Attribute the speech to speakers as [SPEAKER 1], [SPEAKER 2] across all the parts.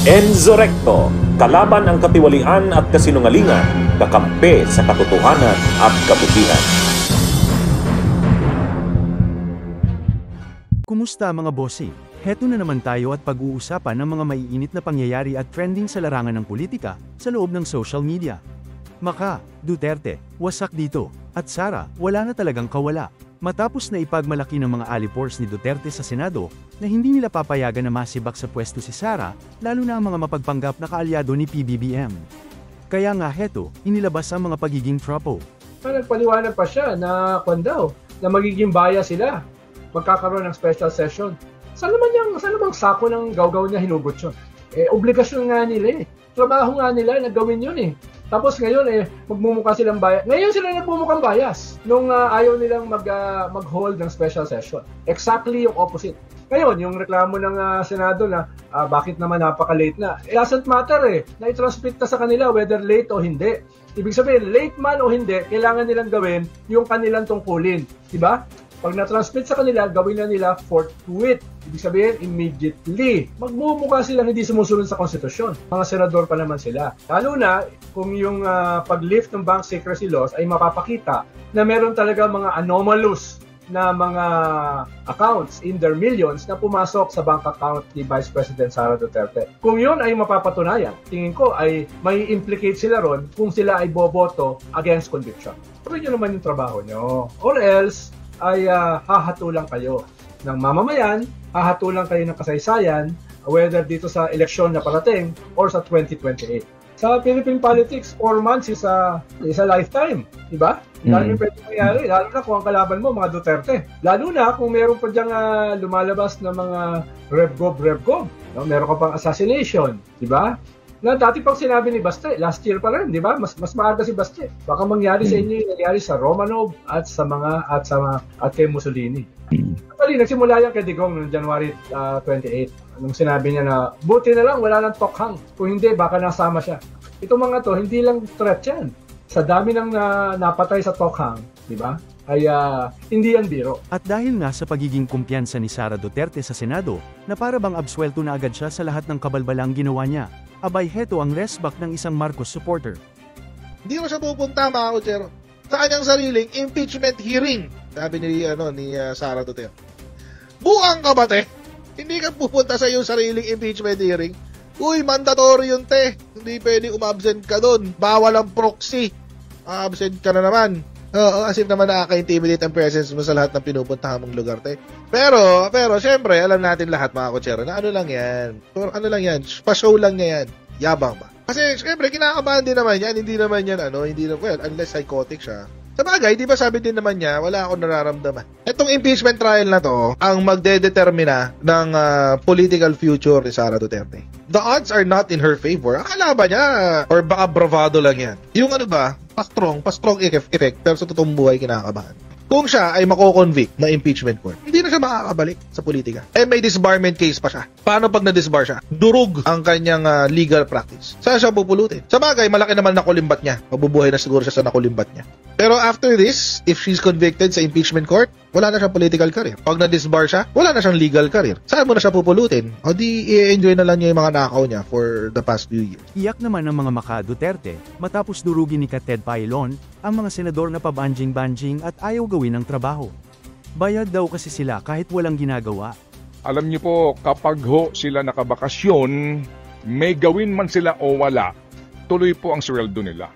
[SPEAKER 1] Enzo Recto, kalaban ang katiwalian at kasinungalingan, kakampi sa katotohanan at kabutihan.
[SPEAKER 2] Kumusta mga bossing? Heto na naman tayo at pag-uusapan ng mga maiinit na pangyayari at trending sa larangan ng politika sa loob ng social media. Maka, Duterte, wasak dito, at Sara, wala na talagang kawala. Matapos na ipagmalaki ng mga alipors ni Duterte sa Senado na hindi nila papayagan na masibak sa pwesto si Sara, lalo na ang mga mapagpanggap na kaalyado ni PBBM. Kaya nga heto, inilabas ang mga pagiging tropo.
[SPEAKER 3] Nagpaliwanag pa siya na na magiging bias sila. Magkakaroon ng special session. Saan namang sako ng gawgaw niya hinugot yun? Obligasyon nga nila eh. Trabaho nga nila na gawin yun eh. Tapos ngayon magmumukha silang bias. Ngayon sila nagmumukhang bias nung ayaw nilang mag-hold ng special session. Exactly yung opposite. Ngayon, yung reklamo ng Senado na bakit naman napaka-late na. It doesn't matter na-transmit na sa kanila whether late o hindi. Ibig sabihin, late man o hindi, kailangan nilang gawin yung kanilang tungkulin. Diba? Pag na-transmit sa kanila, gawin na nila forthwith. Ibig sabihin, immediately. Magmumukha silang hindi sumusunod sa konstitusyon. Mga senador pa naman sila. Lalo na kung yung pag-lift ng bank secrecy laws ay mapapakita na meron talaga mga anomalous na mga accounts in their millions na pumasok sa bank account ni Vice President Sara Duterte. Kung yun ay mapapatunayan, tingin ko ay may implicate sila ron kung sila ay boboto against conviction. Gawin nyo naman yung trabaho nyo. Or else, ay hahatulang kayo ng mamamayan, hahatulang kayo ng kasaysayan, whether dito sa eleksyon na parating or sa 2028. Sa Philippine politics, 4 months is a lifetime, di ba? Lalo pwede mangyari, lalo na kung ang kalaban mo, mga Duterte. Lalo na kung meron pa diyang lumalabas na mga revgob. No? Meron ka pang assassination, di ba? Na dati pang sinabi ni Baste, last year pa rin, di ba? Mas maaga si Baste. Baka mangyari sa inyo yung nangyari sa Romanov at kay Mussolini. Actually, nagsimula yan kay Digong noong January 28. Nung sinabi niya na, buti na lang, wala nang tokhang. Kung hindi, baka nasama siya. Itong mga to, hindi lang threat yan. Sa dami ng napatay sa tokhang, di ba? Ay hindi yan biro.
[SPEAKER 2] At dahil nga sa pagiging kumpiyansa ni Sara Duterte sa Senado, na para bang absuelto na agad siya sa lahat ng kabalbalang ginawa niya, abay heto ang resback ng isang Marcos supporter.
[SPEAKER 4] Hindi mo siya pupunta mga kutsero sa kanyang sariling impeachment hearing, sabi ni Sara Duterte. Buang ka ba, te? Hindi ka pupunta sa iyong sariling impeachment hearing? Uy, mandatory yun, te. Hindi pwede umabsent ka doon. Bawal ang proxy. Absent ka na naman. Oo, as if naman nakaka-intimidate ang presence mo sa lahat ng pinupuntahan mong lugar, te. Pero, syempre, alam natin lahat, mga kutsero, na ano lang yan, pa-show lang niya yan. Yabang ba? Kasi, syempre, kinakabahan din naman yan, hindi naman, well, unless psychotic siya. Sa bagay, di ba sabi din naman niya, wala akong nararamdaman. Itong impeachment trial na to, ang magdedetermina ng political future ni Sara Duterte. The odds are not in her favor. Akala ba niya, or baka bravado lang yan. Yung pa-strong effect, pero sa totoong buhay kinakabahan. Kung siya ay mako-convict na impeachment court, hindi na siya makakabalik sa politika. May disbarment case pa siya. Paano pag na-disbar siya? Durug ang kanyang legal practice. Saan siya pupulutin? Sa bagay, malaki naman nakulimbat niya. Mabubuhay na siguro siya sa nakulimbat niya. Pero after this, if she's convicted sa impeachment court, wala na siyang political career. Pag na-disbar siya, wala na siyang legal career. Saan mo na siya pupulutin? O di i-enjoy na lang niya yung mga nakaw niya for the past few years.
[SPEAKER 2] Iyak naman ng mga maka Duterte, matapos durugin ni Ted Pailon, ang mga senador na pabanjing-banjing at ayaw gawin ang trabaho. Bayad daw kasi sila kahit walang ginagawa.
[SPEAKER 5] Alam niyo po, kapag sila nakabakasyon, may gawin man sila o wala, tuloy po ang sweldo nila.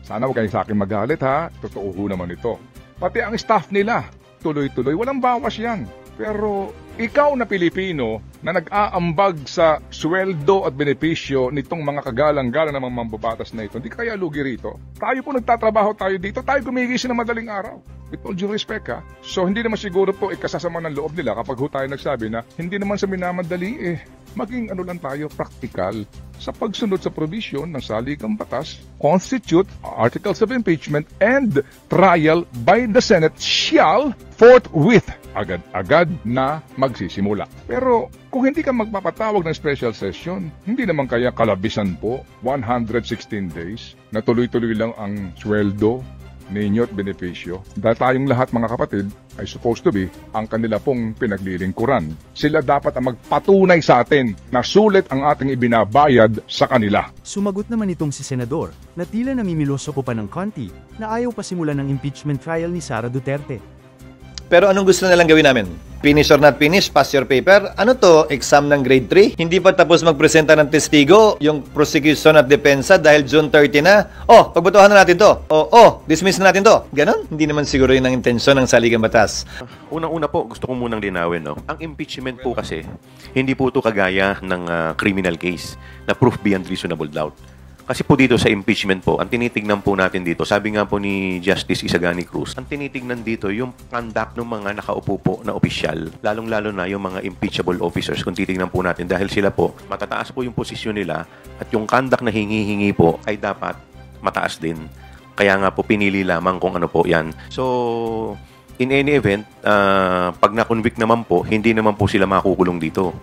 [SPEAKER 5] Sana huwag kayo sa akin magalit ha, totoo naman ito. Pati ang staff nila, tuloy-tuloy, walang bawas yan. Pero ikaw na Pilipino na nag-aambag sa sweldo at benepisyo nitong mga kagalang-galang ng mga mambabatas na ito, hindi kaya lugi rito. Tayo po nagtatrabaho tayo dito, tayo gumigising ng madaling araw. With all due respect ha. So hindi naman siguro po ikasasama ng loob nila kapag tayo nagsabi na hindi naman sa minamadali maging lang tayo practical sa pagsunod sa provision ng saligang batas, constitute, articles of impeachment, and trial by the Senate shall forthwith agad-agad na magsisimula. Pero kung hindi ka magpapatawag ng special session, hindi naman kaya kalabisan po 116 days na tuloy-tuloy lang ang sweldo ninyo at benepisyo. Dahil tayong lahat mga kapatid ay supposed to be ang kanila pong pinaglilingkuran. Sila dapat ang magpatunay sa atin na sulit ang ating ibinabayad sa kanila.
[SPEAKER 2] Sumagot naman itong si Senador, na tila namimiloso pa ng konti, na ayaw pa simulan ng impeachment trial ni Sara Duterte.
[SPEAKER 6] Pero anong gusto nilang gawin namin? Finish or not finish? Pass your paper? Ano to? Exam ng grade 3? Hindi pa tapos magpresenta ng testigo yung prosecution at depensa dahil June 30 na? Oh, pagbutuhan na natin to. Dismiss na natin to. Ganon? Hindi naman siguro yun ang intensyon ng saligang batas.
[SPEAKER 7] Unang-una po, gusto ko munang linawin, no? Ang impeachment po kasi, hindi po ito kagaya ng criminal case na proof beyond reasonable doubt. Kasi po dito sa impeachment po, ang tinitignan po natin dito, sabi nga po ni Justice Isagani Cruz, ang tinitignan dito yung conduct ng mga nakaupo po na opisyal, lalong-lalo na yung mga impeachable officers kung titignan po natin dahil sila po, matataas po yung posisyon nila at yung conduct na hingi-hingi po ay dapat mataas din. Kaya nga po pinili lamang kung ano po yan. So, in any event, pag na-convict naman po, hindi naman po sila makukulong dito.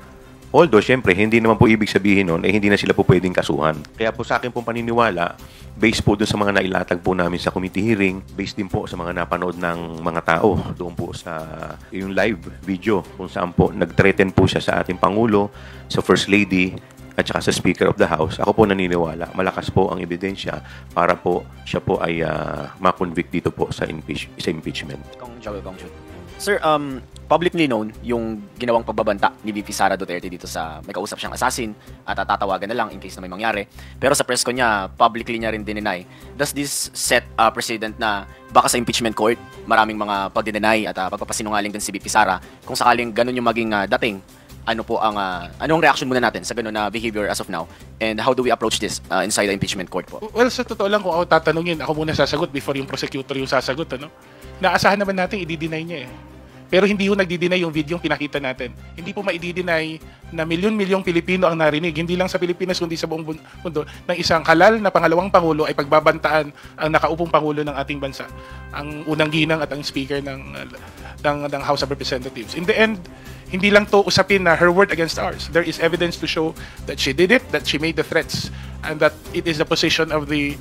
[SPEAKER 7] Although, syempre, hindi naman po ibig sabihin nun, hindi na sila po pwedeng kasuhan. Kaya po sa akin pong paniniwala, based po dun sa mga nailatag po namin sa committee hearing, based din po sa mga napanood ng mga tao, doon po sa yung live video, kung saan po nag-threaten po siya sa ating Pangulo, sa First Lady, at saka sa Speaker of the House. Ako po naniniwala, malakas po ang ebidensya para po siya po ay ma-convict dito po sa impeachment.
[SPEAKER 8] Sir, publicly known yung ginawang pagbabanta ni VP Sara Duterte dito sa may kausap siyang assassin at tatawagan na lang in case na may mangyari. Pero sa press ko niya, publicly niya rin dineny. Does this set precedent na baka sa impeachment court, maraming mga pagdineny at pagpapasinungaling din si VP Sara? Kung sakaling ganun yung maging dating, ano po ang anong reaction muna natin sa ganun na behavior as of now? And how do we approach this inside the impeachment court po?
[SPEAKER 4] Well, sa totoo lang, kung ako tatanungin, ako muna sasagot before yung prosecutor yung sasagot, ano? Naasahan naman natin i-deny niya eh. Pero hindi yung nagdi-deny yung video yung pinakita natin. Hindi po ma-i-deny na milyon-milyong Pilipino ang narinig, hindi lang sa Pilipinas kundi sa buong mundo, ng isang halal na pangalawang Pangulo ay pagbabantaan ang nakaupong Pangulo ng ating bansa. Ang unang ginang at ang Speaker ng House of Representatives. In the end, hindi lang to usapin na her word against ours. There is evidence to show that she did it, that she made the threats, and that it is the position of the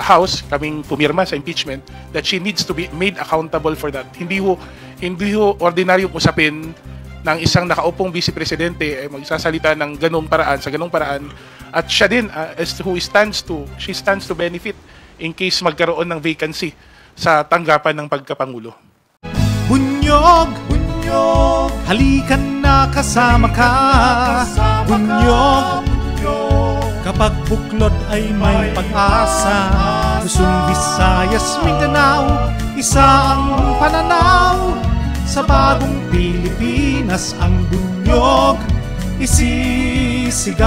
[SPEAKER 4] House, kaming pumirma sa impeachment, that she needs to be made accountable for that. Hindi ho ordinaryong usapin ng isang nakaupong Vice Presidente magsasalita ng ganung paraan, sa ganung paraan, at siya din she stands to benefit in case magkaroon ng vacancy sa tanggapan ng pagkapangulo.
[SPEAKER 9] Bunyog, halikan na kasama ka. Bunyog, kapag buklod ay may pag-asa. Luzon, Visayas, Mindanao, isa ang pananaw. Sa bagong Pilipinas ang bunyog isisigaw.